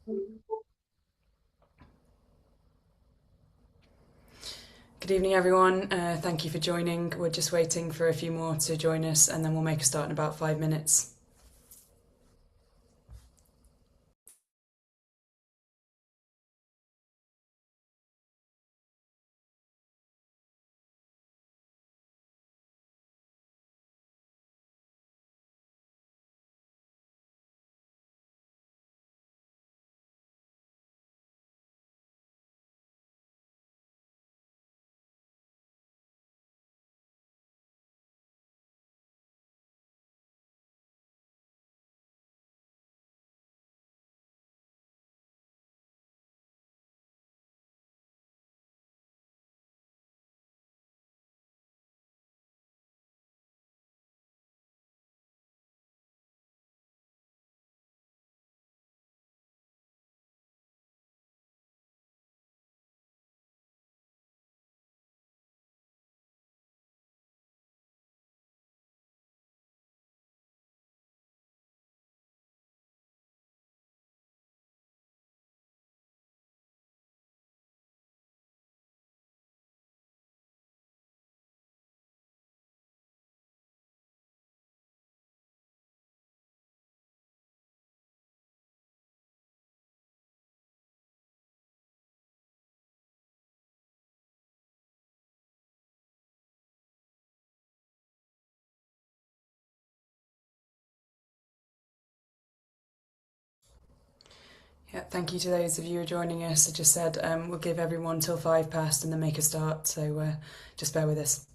Good evening, everyone. Thank you for joining. We're just waiting for a few more to join us, and then we'll make a start in about 5 minutes. Yeah, thank you to those of you who are joining us. I just said we'll give everyone till 5 past and then make a start, so just bear with us.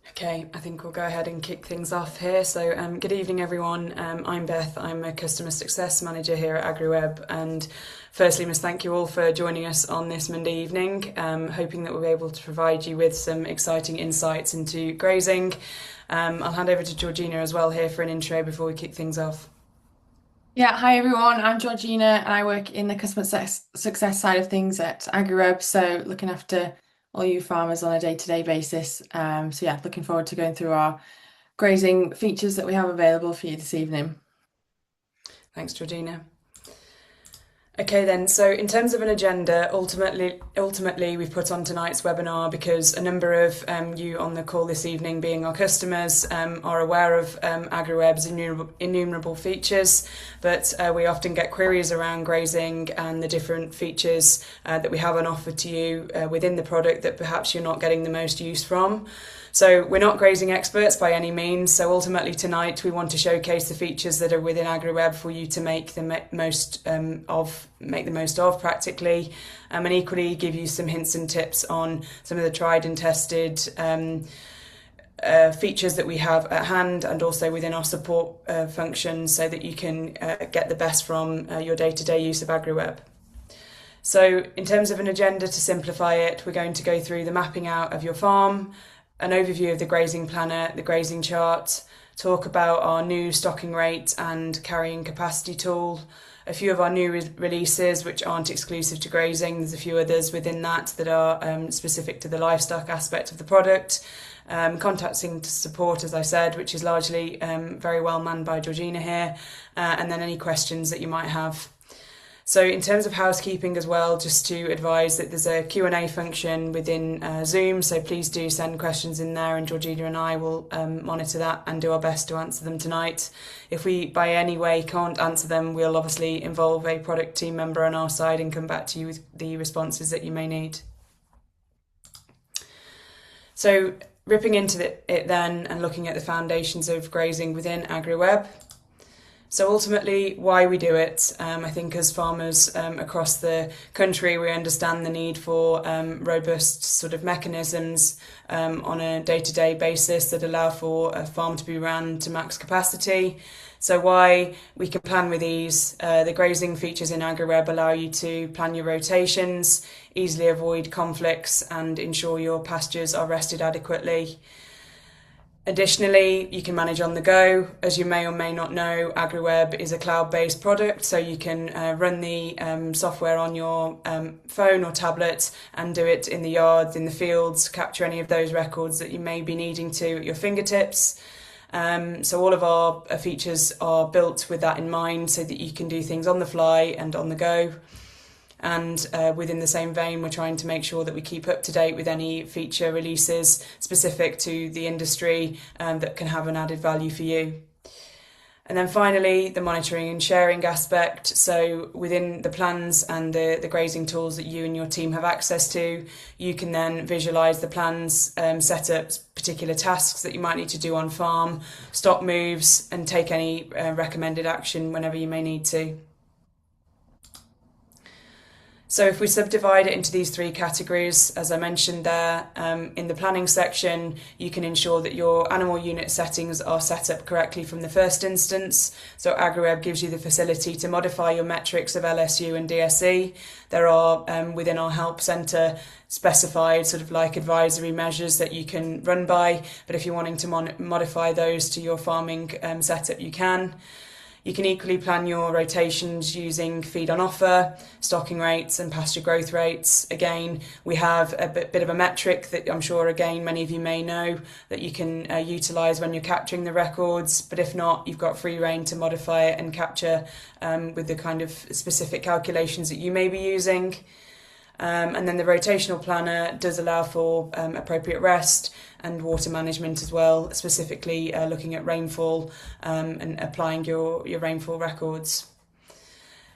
Okay, I think we'll go ahead and kick things off here. So, good evening, everyone. I'm Beth. I'm a customer success manager here at AgriWebb. And firstly, must thank you all for joining us on this Monday evening. Hoping that we'll be able to provide you with some exciting insights into grazing. I'll hand over to Georgina as well here for an intro before we kick things off. Yeah, hi everyone. I'm Georgina and I work in the customer success side of things at AgriWebb, so looking after all you farmers on a day-to-day basis. So yeah, looking forward to going through our grazing features that we have available for you this evening. Thanks, Georgina. Okay then, so in terms of an agenda, ultimately we've put on tonight's webinar because a number of you on the call this evening, being our customers, are aware of AgriWebb's innumerable features, but we often get queries around grazing and the different features that we have on offer to you within the product that perhaps you're not getting the most use from. So we're not grazing experts by any means, so ultimately tonight we want to showcase the features that are within AgriWebb for you to make the most of practically, and equally give you some hints and tips on some of the tried and tested features that we have at hand, and also within our support functions, so that you can get the best from your day-to-day use of AgriWebb. So in terms of an agenda, to simplify it, we're going to go through the mapping out of your farm, an overview of the grazing planner, the grazing chart, talk about our new stocking rate and carrying capacity tool, a few of our new releases which aren't exclusive to grazing. There's a few others within that are specific to the livestock aspect of the product. Contacting support, as I said, which is largely very well manned by Georgina here, and then any questions that you might have. So in terms of housekeeping as well, just to advise that there's a Q&A function within Zoom, so please do send questions in there, and Georgina and I will monitor that and do our best to answer them tonight. If we by any way can't answer them, we'll obviously involve a product team member on our side and come back to you with the responses that you may need. So ripping into it then and looking at the foundations of grazing within AgriWebb. So ultimately, why we do it, I think as farmers across the country, we understand the need for robust sort of mechanisms on a day-to-day basis that allow for a farm to be run to max capacity. So why we can plan with ease. The grazing features in AgriWebb allow you to plan your rotations, easily avoid conflicts, and ensure your pastures are rested adequately. Additionally, you can manage on the go. As you may or may not know, AgriWebb is a cloud-based product, so you can run the software on your phone or tablet and do it in the yards, in the fields, capture any of those records that you may be needing to at your fingertips. So all of our features are built with that in mind, so that you can do things on the fly and on the go. And within the same vein, we're trying to make sure that we keep up to date with any feature releases specific to the industry that can have an added value for you. And then finally, the monitoring and sharing aspect. So within the plans and the grazing tools that you and your team have access to, you can then visualise the plans, set up particular tasks that you might need to do on farm, stop moves, and take any recommended action whenever you may need to. So if we subdivide it into these three categories, as I mentioned there, in the planning section, you can ensure that your animal unit settings are set up correctly from the first instance. So AgriWebb gives you the facility to modify your metrics of LSU and DSE. There are, within our help centre, specified sort of like advisory measures that you can run by, but if you're wanting to modify those to your farming setup, you can. You can equally plan your rotations using feed on offer, stocking rates and pasture growth rates. Again, we have a bit of a metric that I'm sure, again, many of you may know that you can utilise when you're capturing the records, but if not, you've got free rein to modify it and capture with the kind of specific calculations that you may be using. And then the rotational planner does allow for appropriate rest and water management as well, specifically looking at rainfall and applying your rainfall records.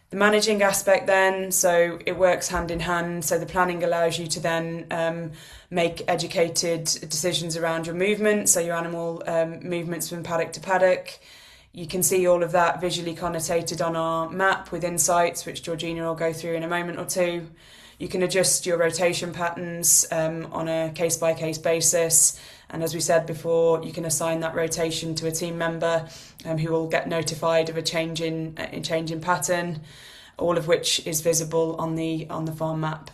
The managing aspect then, so it works hand in hand. So the planning allows you to then make educated decisions around your movement, so your animal movements from paddock to paddock. You can see all of that visually connotated on our map with insights, which Georgina will go through in a moment or two. You can adjust your rotation patterns on a case-by-case basis. And as we said before, you can assign that rotation to a team member who will get notified of a change in pattern, all of which is visible on the farm map.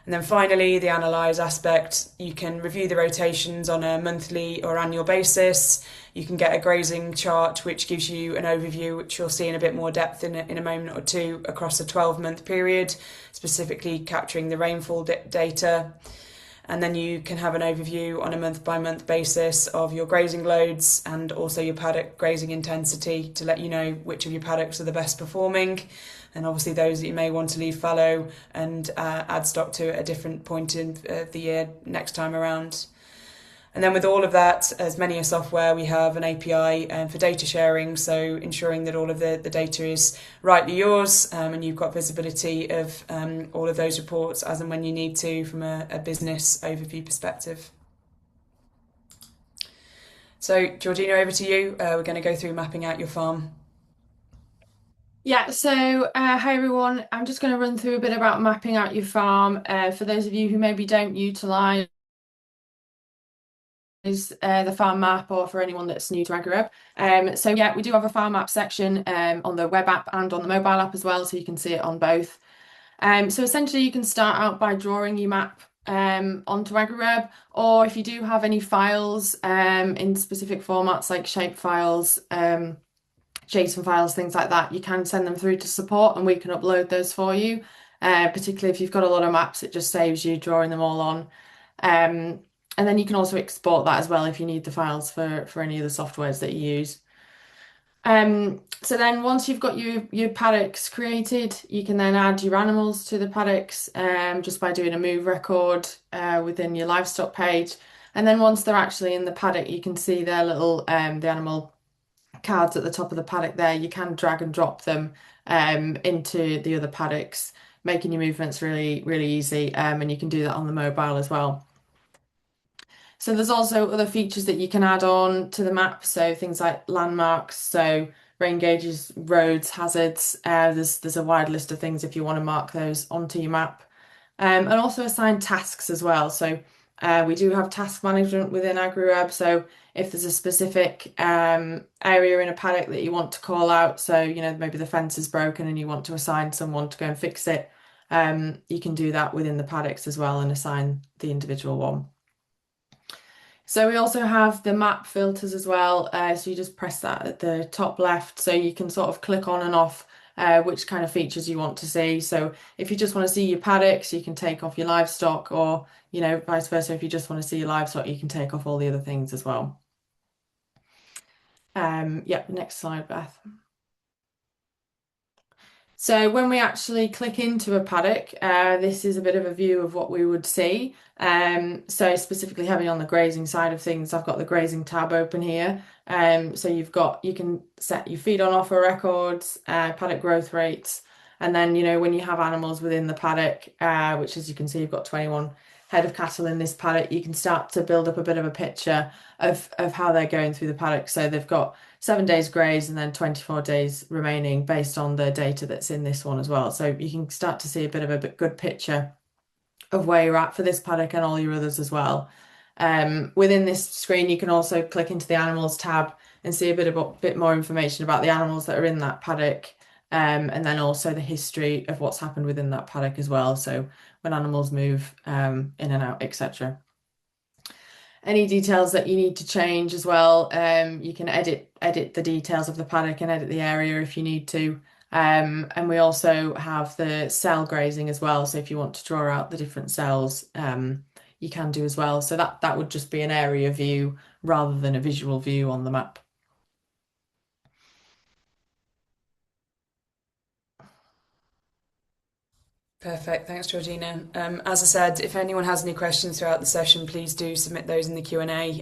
And then finally, the analyse aspect. You can review the rotations on a monthly or annual basis. You can get a grazing chart, which gives you an overview, which you'll see in a bit more depth in a moment or two, across a 12-month period, specifically capturing the rainfall data. And then you can have an overview on a month-by-month basis of your grazing loads and also your paddock grazing intensity to let you know which of your paddocks are the best performing, and obviously those that you may want to leave fallow and add stock to at a different point of the year next time around. And then with all of that, as many a software, we have an API for data sharing, so ensuring that all of the data is rightly yours, and you've got visibility of all of those reports as and when you need to from a business overview perspective. So Georgina, over to you. We're going to go through mapping out your farm. Yeah, so hi everyone. I'm just going to run through a bit about mapping out your farm. For those of you who maybe don't utilise the farm map, or for anyone that's new to AgriWebb. So yeah, we do have a farm map section on the web app and on the mobile app as well, so you can see it on both. So essentially you can start out by drawing your map onto AgriWebb, or if you do have any files in specific formats like shape files, JSON files, things like that, you can send them through to support and we can upload those for you. Particularly if you've got a lot of maps, it just saves you drawing them all on. And then you can also export that as well if you need the files for any of the softwares that you use. So then once you've got your paddocks created, you can then add your animals to the paddocks just by doing a move record within your livestock page. And then once they're actually in the paddock, you can see their little the animal cards at the top of the paddock there. You can drag and drop them into the other paddocks, making your movements really, really easy. And you can do that on the mobile as well. So there's also other features that you can add on to the map. So things like landmarks, so rain gauges, roads, hazards. There's a wide list of things if you want to mark those onto your map. And also assign tasks as well. So we do have task management within AgriWebb. So if there's a specific area in a paddock that you want to call out, so maybe the fence is broken and you want to assign someone to go and fix it, you can do that within the paddocks as well and assign the individual one. So we also have the map filters as well. So you just press that at the top left, so you can sort of click on and off which kind of features you want to see. So if you just want to see your paddocks, you can take off your livestock, or vice versa. If you just want to see your livestock, you can take off all the other things as well. Yeah, next slide, Beth. So when we actually click into a paddock, this is a bit of a view of what we would see. So specifically having on the grazing side of things, I've got the grazing tab open here. So you can set your feed on offer records, paddock growth rates, and then when you have animals within the paddock, which as you can see, you've got 21 head of cattle in this paddock, you can start to build up a bit of a picture of how they're going through the paddock. So they've got 7 days graze and then 24 days remaining based on the data that's in this one as well. So you can start to see a bit of a good picture of where you're at for this paddock and all your others as well. Within this screen, you can also click into the animals tab and see a bit more information about the animals that are in that paddock, and then also the history of what's happened within that paddock as well. So when animals move in and out, etc. Any details that you need to change as well, you can edit the details of the paddock and edit the area if you need to. And we also have the cell grazing as well. So if you want to draw out the different cells, you can do as well. So that would just be an area view rather than a visual view on the map. Perfect, thanks Georgina. As I said, if anyone has any questions throughout the session, please do submit those in the Q&A.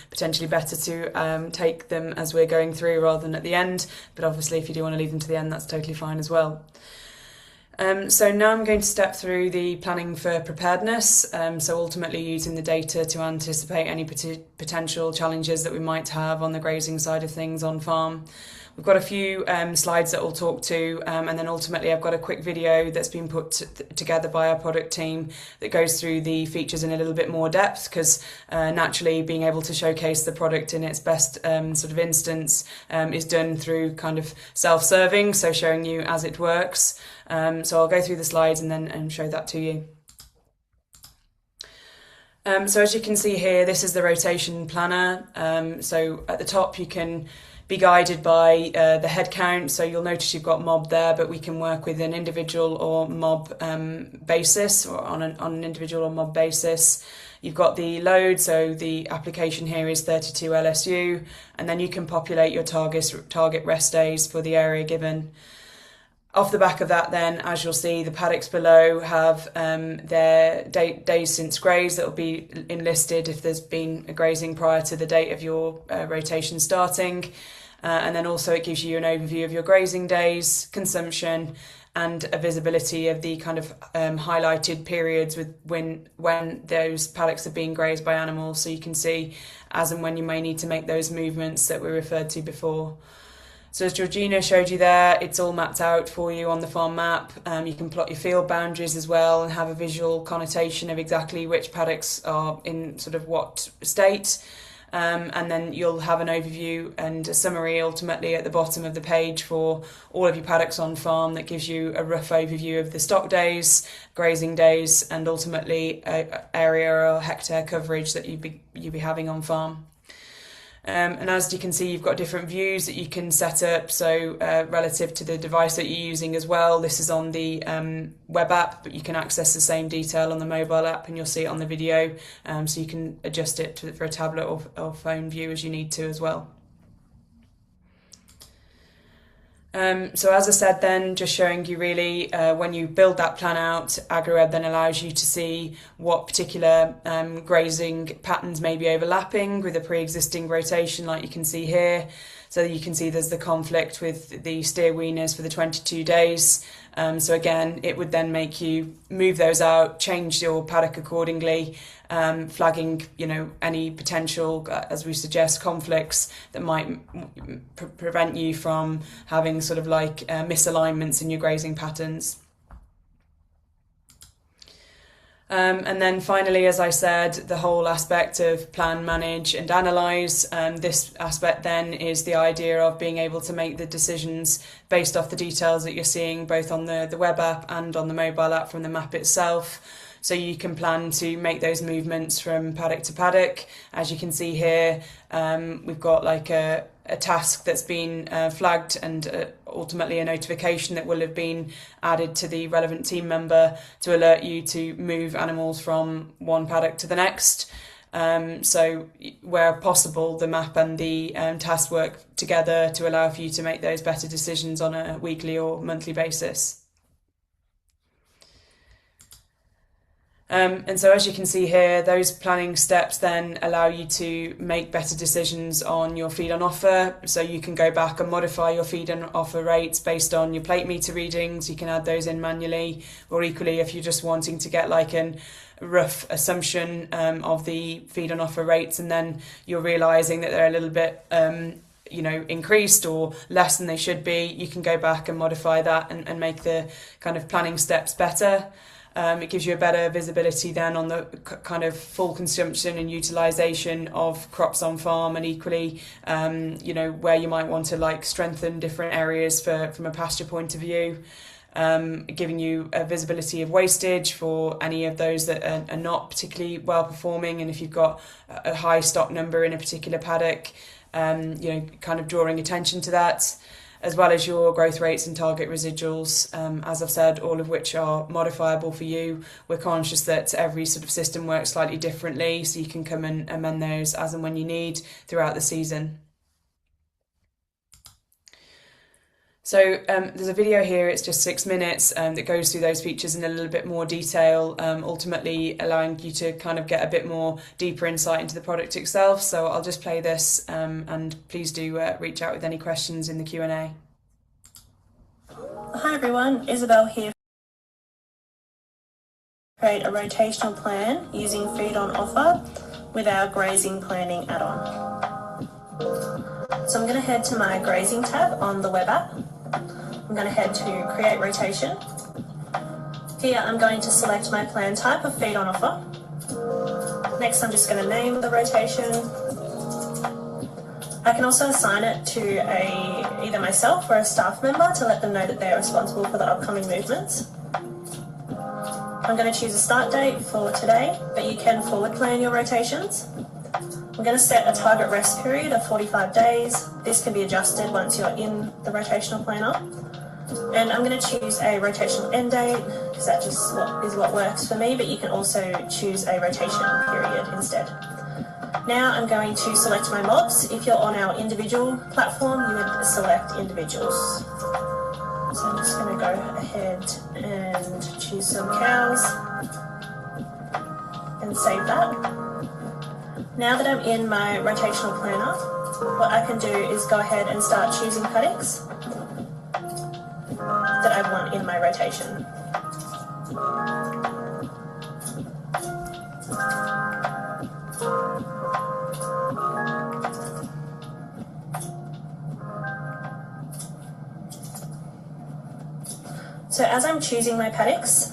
Potentially better to take them as we're going through rather than at the end, but obviously if you do want to leave them to the end, that's totally fine as well. So now I'm going to step through the planning for preparedness, so ultimately using the data to anticipate any potential challenges that we might have on the grazing side of things on farm. We've got a few slides that we'll talk to, and then ultimately I've got a quick video that's been put together by our product team that goes through the features in a little bit more depth, because naturally being able to showcase the product in its best sort of instance is done through kind of self-serving, so showing you as it works. So I'll go through the slides and then show that to you. So as you can see here, this is the rotation planner. So at the top you can be guided by the head count. So you'll notice you've got mob there, but we can work with an individual or mob basis, or on an individual or mob basis. You've got the load, so the application here is 32 LSU, and then you can populate your target rest days for the area given. Off the back of that then, as you'll see, the paddocks below have their days since graze that will be enlisted if there's been a grazing prior to the date of your rotation starting. And then also it gives you an overview of your grazing days, consumption, and a visibility of the kind of highlighted periods with when those paddocks are being grazed by animals, so you can see as and when you may need to make those movements that we referred to before. So as Georgina showed you there, it's all mapped out for you on the farm map. You can plot your field boundaries as well and have a visual connotation of exactly which paddocks are in sort of what state. And then you'll have an overview and a summary ultimately at the bottom of the page for all of your paddocks on farm that gives you a rough overview of the stock days, grazing days, and ultimately area or hectare coverage that you'd be having on farm. And as you can see, you've got different views that you can set up, so relative to the device that you're using as well. This is on the web app, but you can access the same detail on the mobile app, and you'll see it on the video, so you can adjust it for a tablet or phone view as you need to as well. So as I said then, just showing you really when you build that plan out, AgriWebb then allows you to see what particular grazing patterns may be overlapping with a pre-existing rotation like you can see here. So you can see there's the conflict with the steer weaners for the 22 days. So again, it would then make you move those out, change your paddock accordingly, flagging, any potential, as we suggest, conflicts that might prevent you from having sort of like misalignments in your grazing patterns. And then finally, as I said, the whole aspect of plan, manage and analyse. This aspect then is the idea of being able to make the decisions based off the details that you're seeing both on the web app and on the mobile app from the map itself. So you can plan to make those movements from paddock to paddock. As you can see here, we've got like a task that's been flagged and ultimately a notification that will have been added to the relevant team member to alert you to move animals from one paddock to the next. So where possible, the map and the task work together to allow for you to make those better decisions on a weekly or monthly basis. And so as you can see here, those planning steps then allow you to make better decisions on your feed on offer. So you can go back and modify your feed on offer rates based on your plate meter readings. You can add those in manually, or equally if you're just wanting to get like a rough assumption of the feed on offer rates, and then you're realising that they're a little bit increased or less than they should be, you can go back and modify that and make the kind of planning steps better. It gives you a better visibility then on the kind of full consumption and utilisation of crops on farm, and equally, where you might want to like strengthen different areas from a pasture point of view, giving you a visibility of wastage for any of those that are not particularly well performing, and if you've got a high stock number in a particular paddock, kind of drawing attention to that, as well as your growth rates and target residuals, as I've said, all of which are modifiable for you. We're conscious that every sort of system works slightly differently, so you can come and amend those as and when you need throughout the season. So there's a video here, it's just 6 minutes, that goes through those features in a little bit more detail, ultimately allowing you to kind of get a bit more deeper insight into the product itself. So I'll just play this, and please do reach out with any questions in the Q&A. Hi everyone, Isabel here. Create a rotational plan using feed on offer with our grazing planning add-on. So I'm going to head to my grazing tab on the web app. I'm going to head to create rotation. Here I'm going to select my plan type of feed on offer. Next I'm just going to name the rotation. I can also assign it to either myself or a staff member to let them know that they're responsible for the upcoming movements. I'm going to choose a start date for today, but you can forward plan your rotations. I'm I'm going to set a target rest period of 45 days. This can be adjusted once you're in the rotational planner. And I'm going to choose a rotational end date because that just is what works for me, but you can also choose a rotation period instead. Now I'm going to select my mobs. If you're on our individual platform, you would select individuals. So I'm just going to go ahead and choose some cows and save that. Now that I'm in my rotational planner, what I can do is go ahead and start choosing paddocks that I want in my rotation. So as I'm choosing my paddocks,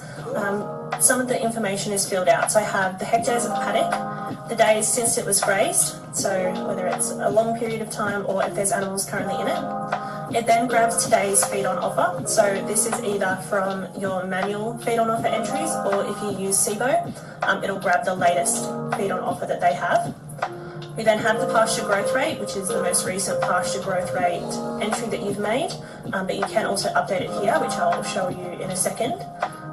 some of the information is filled out. So I have the hectares of paddock, the days since it was grazed, so whether it's a long period of time or if there's animals currently in it. It then grabs today's feed on offer. So this is either from your manual feed on offer entries, or if you use SIBO, it'll grab the latest feed on offer that they have. We then have the pasture growth rate, which is the most recent pasture growth rate entry that you've made, but you can also update it here, which I'll show you in a second.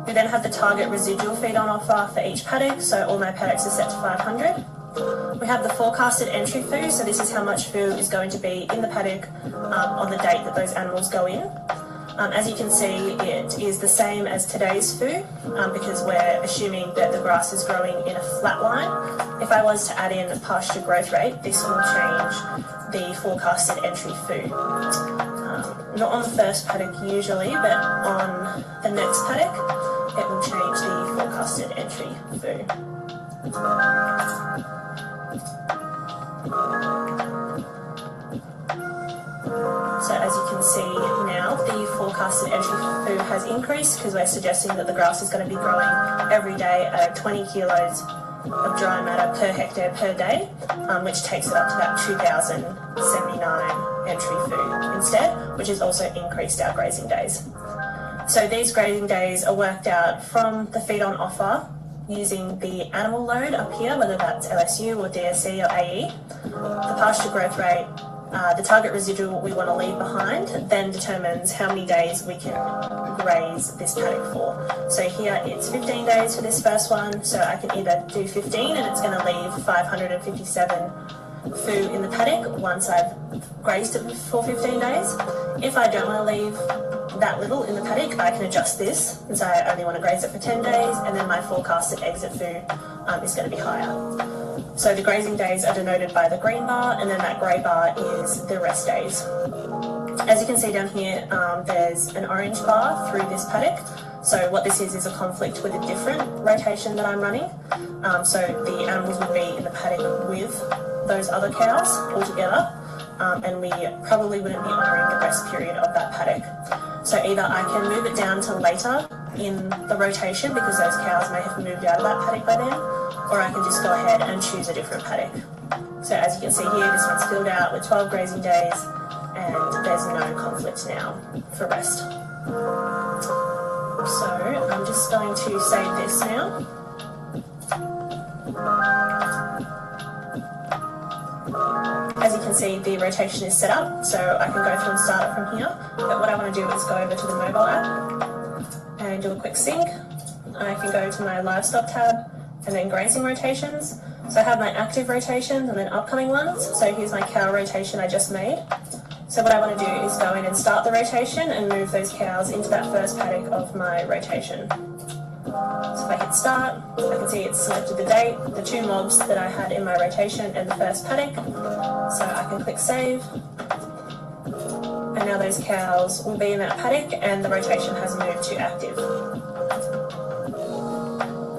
We then have the target residual feed on offer for each paddock, so all my paddocks are set to 500. We have the forecasted entry food, so this is how much food is going to be in the paddock on the date that those animals go in. As you can see, it is the same as today's food because we're assuming that the grass is growing in a flat line. If I was to add in a pasture growth rate, this will change the forecasted entry food. Not on the first paddock usually, but on the next paddock, it will change the forecasted entry food. So as you can see now, the forecasted entry food has increased because we're suggesting that the grass is going to be growing every day at 20 kilos of dry matter per hectare per day, which takes it up to that 2,079 entry food instead, which has also increased our grazing days. So these grazing days are worked out from the feed on offer using the animal load up here, whether that's LSU or DSC or AE, the pasture growth rate, the target residual we want to leave behind, then determines how many days we can graze this paddock for. So here it's 15 days for this first one, so I can either do 15 and it's going to leave 557 food in the paddock once I've grazed it for 15 days. If I don't want to leave that little in the paddock, I can adjust this and say I only want to graze it for 10 days, and then my forecasted exit food is going to be higher. So the grazing days are denoted by the green bar, and then that grey bar is the rest days. As you can see down here, there's an orange bar through this paddock. So what this is a conflict with a different rotation that I'm running. So the animals would be in the paddock with those other cows all together, and we probably wouldn't be honouring the rest period of that paddock. So either I can move it down to later in the rotation because those cows may have moved out of that paddock by then, or I can just go ahead and choose a different paddock. So as you can see here, this one's filled out with 12 grazing days, and there's no conflict now for rest. So I'm just going to save this now. As you can see, the rotation is set up, so I can go through and start it from here. But what I want to do is go over to the mobile app and do a quick sync. I can go to my livestock tab and then grazing rotations. So I have my active rotations and then upcoming ones. So here's my cow rotation I just made. So what I want to do is go in and start the rotation and move those cows into that first paddock of my rotation. So if I hit start, I can see it's selected the date, the two mobs that I had in my rotation, and the first paddock. So I can click save. And now those cows will be in that paddock and the rotation has moved to active.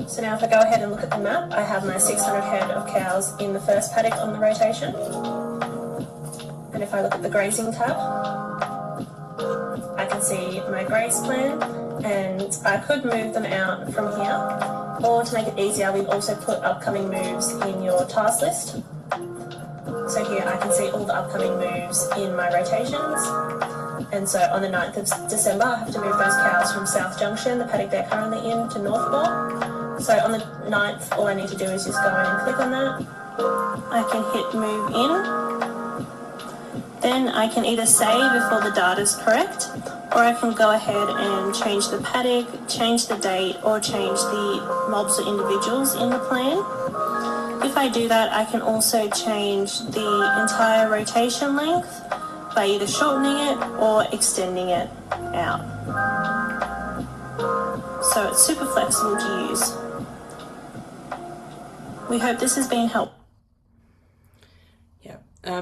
So now if I go ahead and look at the map, I have my 600 head of cows in the first paddock on the rotation. And if I look at the grazing tab, I can see my graze plan, and I could move them out from here, or to make it easier, we've also put upcoming moves in your task list. So here I can see all the upcoming moves in my rotations, and so on the 9th of December I have to move those cows from South Junction, the paddock they're currently in, to Northport. So on the 9th, all I need to do is just go in and click on that, I can hit move in. Then I can either save if all the data is correct, or I can go ahead and change the paddock, change the date, or change the mobs or individuals in the plan. If I do that, I can also change the entire rotation length by either shortening it or extending it out. So it's super flexible to use. We hope this has been helpful.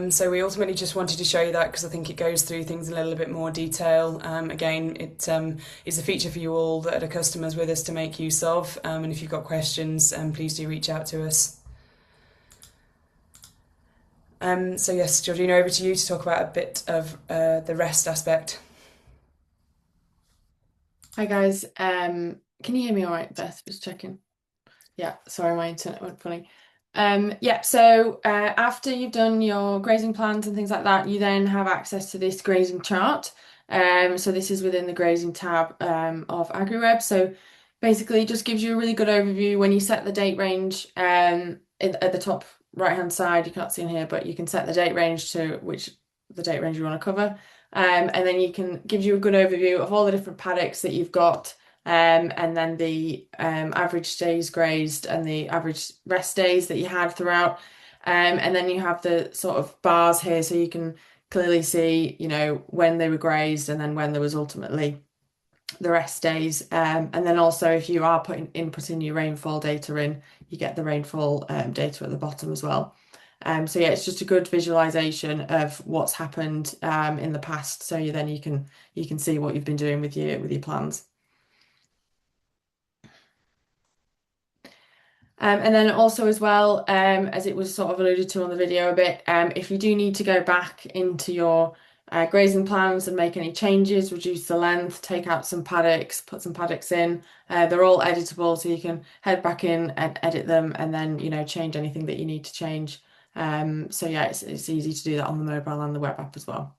So we ultimately just wanted to show you that because I think it goes through things in a little bit more detail. Again, it is a feature for you all that are customers with us to make use of. And if you've got questions, please do reach out to us. So yes, Georgina, over to you to talk about a bit of the rest aspect. Hi guys, can you hear me all right, Beth? Just checking. Yeah, sorry, my internet went funny. So after you've done your grazing plans and things like that, you then have access to this grazing chart. So this is within the grazing tab of AgriWebb. So basically it just gives you a really good overview when you set the date range at the top right hand side. You can't see in here, but you can set the date range to the date range you want to cover. And then gives you a good overview of all the different paddocks that you've got. And then the average days grazed and the average rest days that you had throughout. And then you have the sort of bars here, so you can clearly see, when they were grazed and then when there was ultimately the rest days. And then also if you are putting your rainfall data in, you get the rainfall data at the bottom as well. So yeah, it's just a good visualization of what's happened in the past. So you can see what you've been doing with your plans. And then also as well, as it was sort of alluded to on the video a bit, if you do need to go back into your grazing plans and make any changes, reduce the length, take out some paddocks, put some paddocks in, they're all editable, so you can head back in and edit them and then, change anything that you need to change. So yeah, it's easy to do that on the mobile and the web app as well.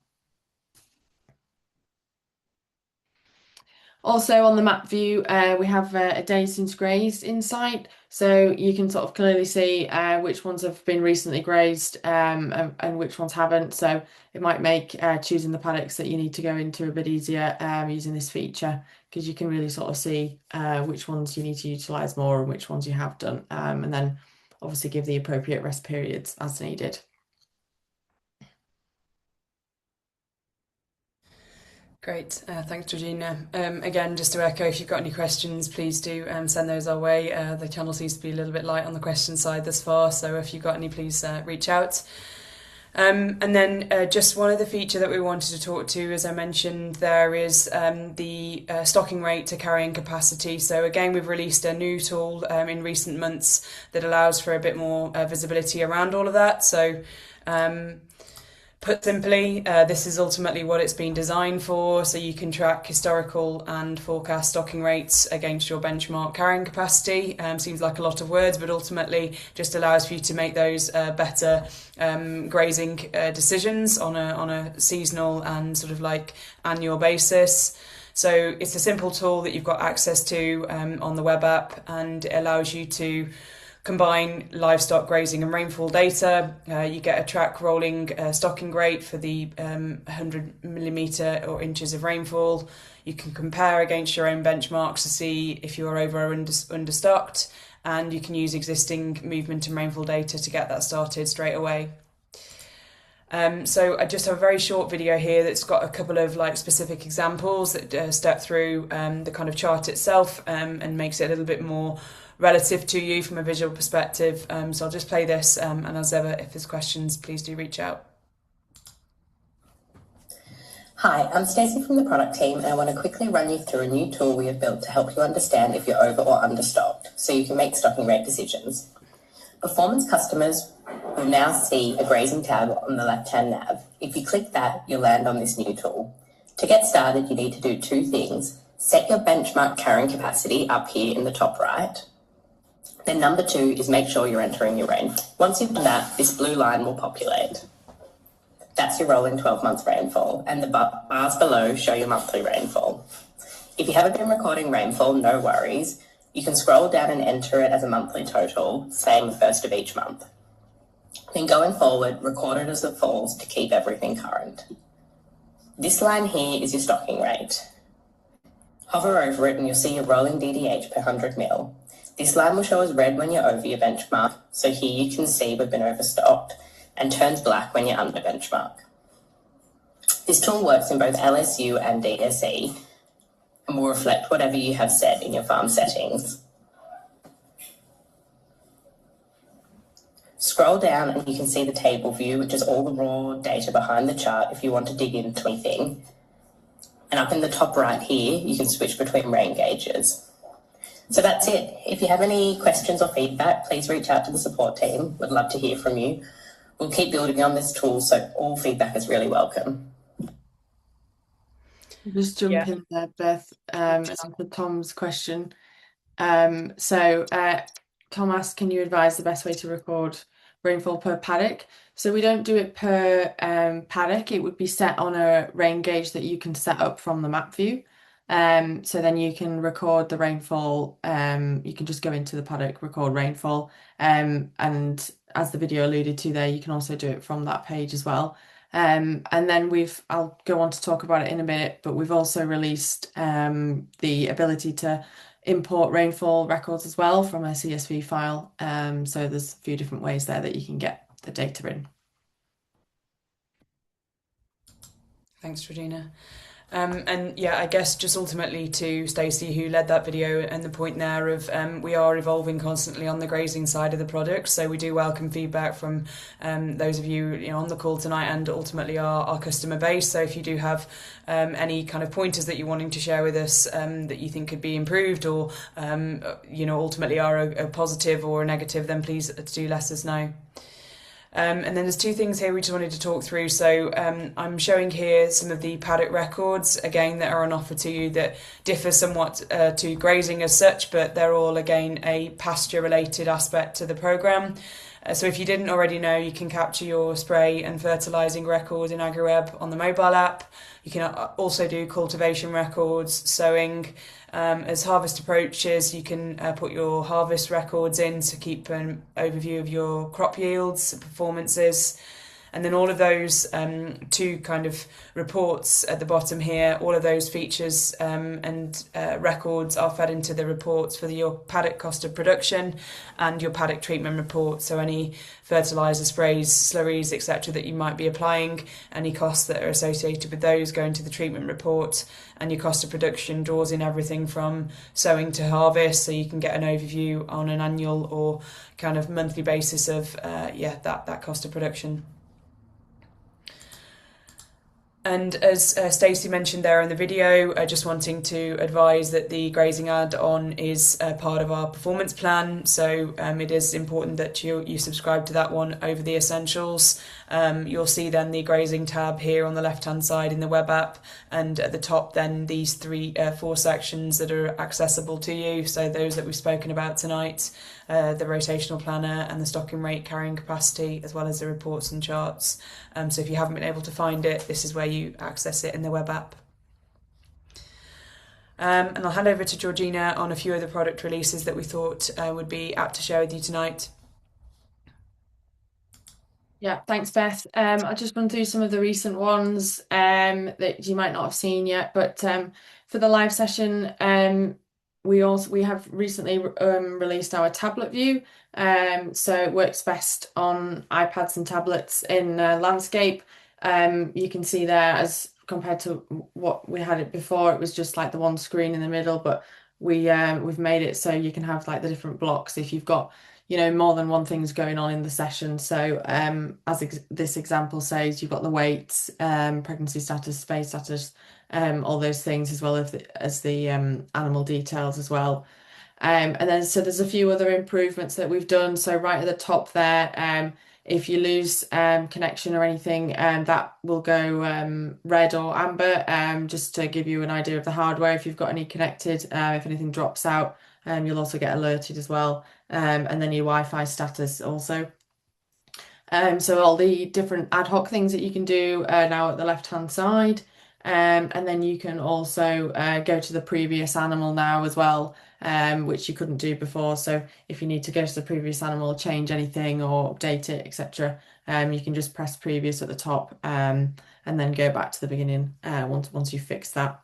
Also on the map view, we have a day since grazed insight, so you can sort of clearly see which ones have been recently grazed and which ones haven't. So it might make choosing the paddocks that you need to go into a bit easier using this feature, because you can really sort of see which ones you need to utilise more and which ones you have done, and then obviously give the appropriate rest periods as needed. Great, thanks Georgina. Again, just to echo, if you've got any questions, please do send those our way. The channel seems to be a little bit light on the question side thus far, so if you've got any, please reach out. And then just one other feature that we wanted to talk to, as I mentioned, there is the stocking rate to carrying capacity. So again, we've released a new tool in recent months that allows for a bit more visibility around all of that. So put simply, this is ultimately what it's been designed for, so you can track historical and forecast stocking rates against your benchmark carrying capacity. Seems like a lot of words, but ultimately just allows for you to make those better grazing decisions on a seasonal and sort of like annual basis. So it's a simple tool that you've got access to on the web app, and it allows you to combine livestock grazing and rainfall data. You get a track rolling stocking rate for the 100 millimetre or inches of rainfall. You can compare against your own benchmarks to see if you are over or understocked, and you can use existing movement and rainfall data to get that started straight away. So I just have a very short video here that's got a couple of specific examples that step through the kind of chart itself and makes it a little bit more relative to you from a visual perspective. So I'll just play this, and as ever, if there's questions, please do reach out. Hi, I'm Stacey from the product team, and I want to quickly run you through a new tool we have built to help you understand if you're over or understocked, so you can make stocking rate decisions. Performance customers will now see a grazing tab on the left-hand nav. If you click that, you'll land on this new tool. To get started, you need to do two things. Set your benchmark carrying capacity up here in the top right. Then number two is make sure you're entering your rainfall. Once you've done that, this blue line will populate. That's your rolling 12-month rainfall, and the bars below show your monthly rainfall. If you haven't been recording rainfall, no worries. You can scroll down and enter it as a monthly total, saying the first of each month. Then going forward, record it as it falls to keep everything current. This line here is your stocking rate. Hover over it and you'll see your rolling DDH per 100 mil. This line will show as red when you're over your benchmark, so here you can see we've been overstocked, and turns black when you're under benchmark. This tool works in both LSU and DSE and will reflect whatever you have set in your farm settings. Scroll down and you can see the table view, which is all the raw data behind the chart if you want to dig into anything. And up in the top right here, you can switch between rain gauges. So that's it. If you have any questions or feedback, please reach out to the support team. We'd love to hear from you. We'll keep building on this tool, so all feedback is really welcome. Just jump in there, Beth, and answer Tom's question. Tom asked, can you advise the best way to record rainfall per paddock? So we don't do it per paddock. It would be set on a rain gauge that you can set up from the map view. So then you can record the rainfall. You can just go into the paddock, record rainfall. And as the video alluded to there, you can also do it from that page as well. And then I'll go on to talk about it in a minute, but we've also released the ability to import rainfall records as well from a CSV file. So there's a few different ways there that you can get the data in. Thanks, Georgina. And yeah, I guess just ultimately to Stacey, who led that video, and the point there of we are evolving constantly on the grazing side of the product. So we do welcome feedback from those of you, on the call tonight, and ultimately our customer base. So if you do have any kind of pointers that you're wanting to share with us that you think could be improved, or ultimately are a positive or a negative, then please do let us know. And then there's two things here we just wanted to talk through. So I'm showing here some of the paddock records, again, that are on offer to you that differ somewhat to grazing as such, but they're all, again, a pasture-related aspect to the programme. So if you didn't already know, you can capture your spray and fertilising records in AgriWebb on the mobile app. You can also do cultivation records, sowing. As harvest approaches, you can put your harvest records in to keep an overview of your crop yields, performances. And then all of those two kind of reports at the bottom here, all of those features and records are fed into the reports for your paddock cost of production and your paddock treatment report. So any fertiliser, sprays, slurries, etc. that you might be applying, any costs that are associated with those go into the treatment report, and your cost of production draws in everything from sowing to harvest, so you can get an overview on an annual or kind of monthly basis of that cost of production. And as Stacey mentioned there in the video, just wanting to advise that the grazing add-on is part of our performance plan. So it is important that you subscribe to that one over the essentials. You'll see then the grazing tab here on the left-hand side in the web app, and at the top then these four sections that are accessible to you. So those that we've spoken about tonight, the rotational planner and the stocking rate carrying capacity, as well as the reports and charts. So if you haven't been able to find it, this is where you access it in the web app. And I'll hand over to Georgina on a few of the product releases that we thought would be apt to share with you tonight. Yeah, thanks, Beth. I'll just run through some of the recent ones that you might not have seen yet. But for the live session, we have recently released our tablet view. So it works best on iPads and tablets in landscape. You can see there, as compared to what we had it before, it was just like the one screen in the middle, but we've made it so you can have like the different blocks if you've got more than one thing's going on in the session. So this example says, you've got the weights, pregnancy status, space status, all those things, as well as the animal details as well. And then so there's a few other improvements that we've done. So right at the top there, if you lose connection or anything, that will go red or amber, just to give you an idea of the hardware. If you've got any connected, if anything drops out, you'll also get alerted as well. And then your Wi-Fi status also. So all the different ad hoc things that you can do now at the left-hand side. And then you can also go to the previous animal now as well, which you couldn't do before. So if you need to go to the previous animal, change anything or update it, etc., you can just press previous at the top, and then go back to the beginning once you've fixed that.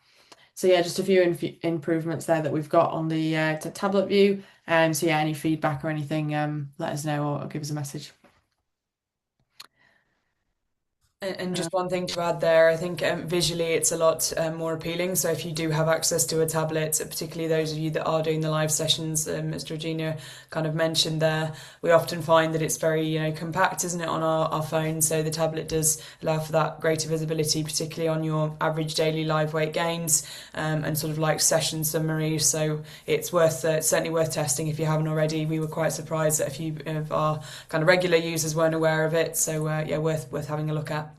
So yeah, just a few improvements there that we've got on the tablet view. So yeah, any feedback or anything, let us know or give us a message. And just one thing to add there, I think visually it's a lot more appealing. So if you do have access to a tablet, particularly those of you that are doing the live sessions, as Georgina kind of mentioned there, we often find that it's very, compact, isn't it, on our phone. So the tablet does allow for that greater visibility, particularly on your average daily live weight gains, and sort of like session summaries. So it's certainly worth testing if you haven't already. We were quite surprised that a few of our kind of regular users weren't aware of it. So yeah, worth having a look at.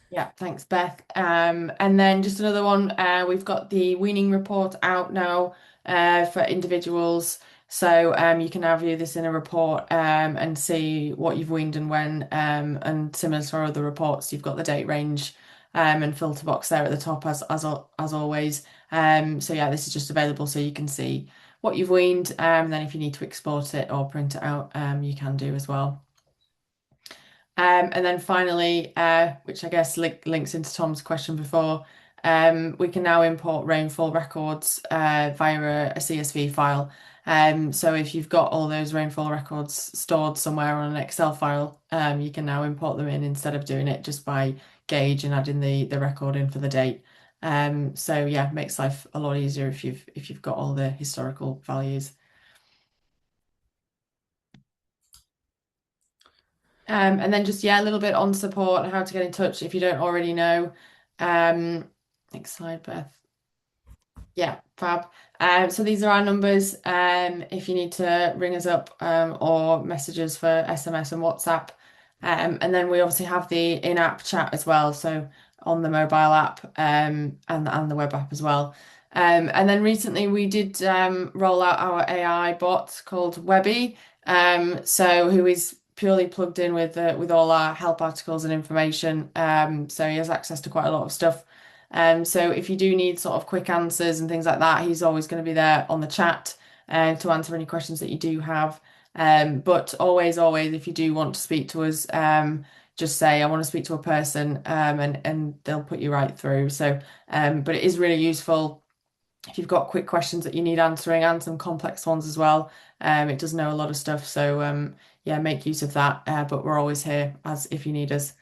Yeah, thanks, Beth. And then just another one, we've got the weaning report out now for individuals. So you can now view this in a report and see what you've weaned and when, and similar to our other reports, you've got the date range and filter box there at the top as always. So yeah, this is just available so you can see what you've weaned, and then if you need to export it or print it out, you can do as well. And then finally, which I guess links into Tom's question before, we can now import rainfall records via a CSV file. So if you've got all those rainfall records stored somewhere on an Excel file, you can now import them in instead of doing it just by gauge and adding the record in for the date. So yeah, makes life a lot easier if you've got all the historical values. And then just, yeah, a little bit on support and how to get in touch if you don't already know. Next slide, Beth. Yeah, fab. So these are our numbers if you need to ring us up or messages for SMS and WhatsApp. And then we obviously have the in-app chat as well, so on the mobile app and the web app as well. And then recently we did roll out our AI bot called Webby, so who is purely plugged in with all our help articles and information. So he has access to quite a lot of stuff. So if you do need sort of quick answers and things like that, he's always going to be there on the chat to answer any questions that you do have. But always, if you do want to speak to us, just say, I want to speak to a person, and they'll put you right through. So, but it is really useful if you've got quick questions that you need answering and some complex ones as well. It does know a lot of stuff. So, yeah, make use of that. But we're always here as if you need us.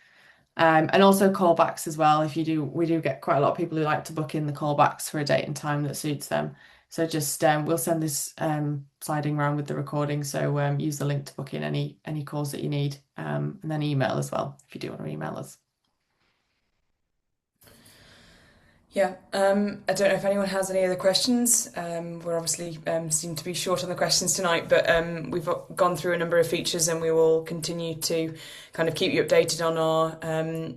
And also callbacks as well. We do get quite a lot of people who like to book in the callbacks for a date and time that suits them. So just we'll send this sliding around with the recording. So use the link to book in any calls that you need, and then email as well if you do want to email us. Yeah, I don't know if anyone has any other questions. We're obviously seem to be short on the questions tonight, but we've gone through a number of features and we will continue to kind of keep you updated on our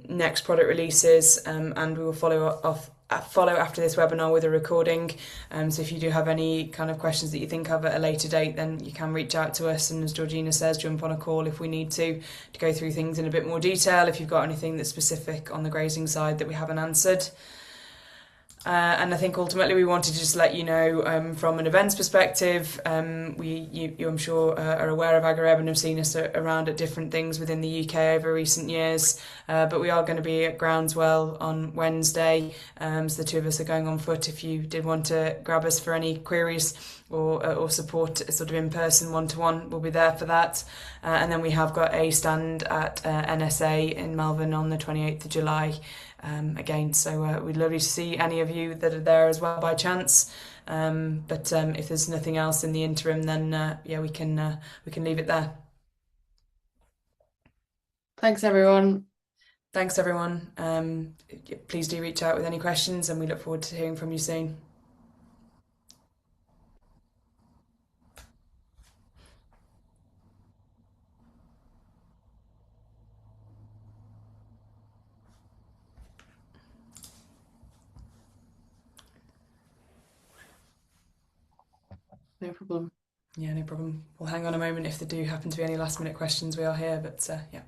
next product releases, and we will follow after this webinar with a recording. So if you do have any kind of questions that you think of at a later date, then you can reach out to us, and as Georgina says, jump on a call if we need to go through things in a bit more detail if you've got anything that's specific on the grazing side that we haven't answered. And I think ultimately we wanted to just let you know from an events perspective, you I'm sure are aware of AgriWebb and have seen us around at different things within the UK over recent years, but we are going to be at Groundswell on Wednesday, so the two of us are going on foot if you did want to grab us for any queries or support sort of in-person one-to-one, we'll be there for that. And then we have got a stand at NSA in Melbourne on the 28th of July. Again, so we'd love to see any of you that are there as well by chance. But if there's nothing else in the interim, then yeah, we can leave it there. Thanks, everyone. Thanks, everyone. Please do reach out with any questions, and we look forward to hearing from you soon. No problem. Yeah, no problem. We'll hang on a moment if there do happen to be any last minute questions. We are here, but yeah.